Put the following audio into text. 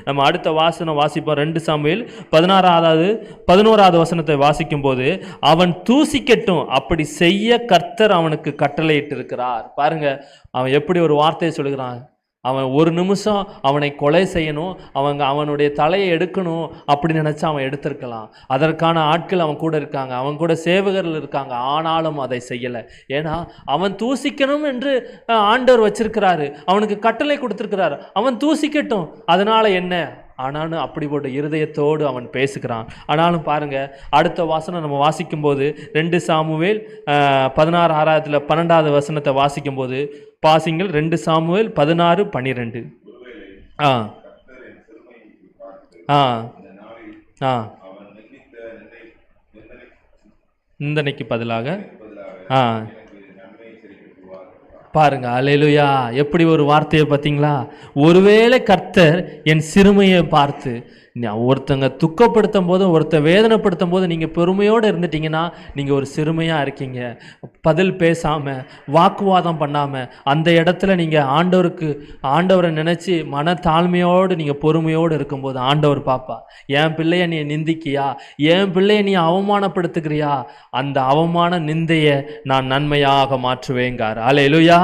நம்ம அடுத்த வாசனம் வாசிப்போம். 2 சாமுவேல் 11வது வசனத்தை வாசிக்கும் போது, அவன் தூசிக்கட்டும், அப்படி செய்ய கர்த்தர் அவனுக்கு கட்டளையிட்டு இருக்கிறார். பாருங்க, அவன் எப்படி ஒரு வார்த்தையை சொல்லுகிறான். அவன் ஒரு நிமிஷம் அவனை கொலை செய்யணும், அவனுடைய தலையை எடுக்கணும் அப்படி நினச்சா அவன் எடுத்திருக்கலாம். அதற்கான ஆட்கள் அவன் கூட இருக்காங்க, அவன் கூட சேவகர்கள் இருக்காங்க. ஆனாலும் அதை செய்யலை. ஏன்னா அவன் தூசிக்கணும் என்று ஆண்டவர் வச்சிருக்கிறாரு, அவனுக்கு கட்டளை கொடுத்துருக்கிறாரு. அவன் தூசிக்கட்டும், அதனால என்ன? ஆனாலும் அப்படிப்பட்ட இருதயத்தோடு அவன் பேசுகிறான். ஆனாலும் பாருங்க, அடுத்த வாசனம் நம்ம வாசிக்கும் போது 2 சாமுவேல் 12வது வசனத்தை வாசிக்கும் போது பாசிங்கள். 2 சாமுவேல் 16:12. நிந்தனைக்கு பதிலாக பாருங்க. அல்லேலூயா! எப்படி ஒரு வார்த்தையை பார்த்தீங்களா? ஒருவேளை கர்த்தர் என் சிறுமையை பார்த்து, ஒருத்தங்க துக்கப்படுத்தும் போதும் ஒருத்தர் வேதனைப்படுத்தும் போது நீங்கள் பொறுமையோடு இருந்துட்டீங்கன்னா நீங்கள் ஒரு சிறுமையாக இருக்கீங்க. பதில் பேசாமல், வாக்குவாதம் பண்ணாமல், அந்த இடத்துல நீங்கள் ஆண்டவரை நினச்சி மன தாழ்மையோடு நீங்கள் பொறுமையோடு இருக்கும்போது ஆண்டவர் பாப்பா, என் பிள்ளைய நீ நிந்திக்கியா, என் பிள்ளைய நீ அவமானப்படுத்துகிறியா, அந்த அவமான நிந்தையை நான் நன்மையாக மாற்றுவேங்கார். அல்லேலூயா!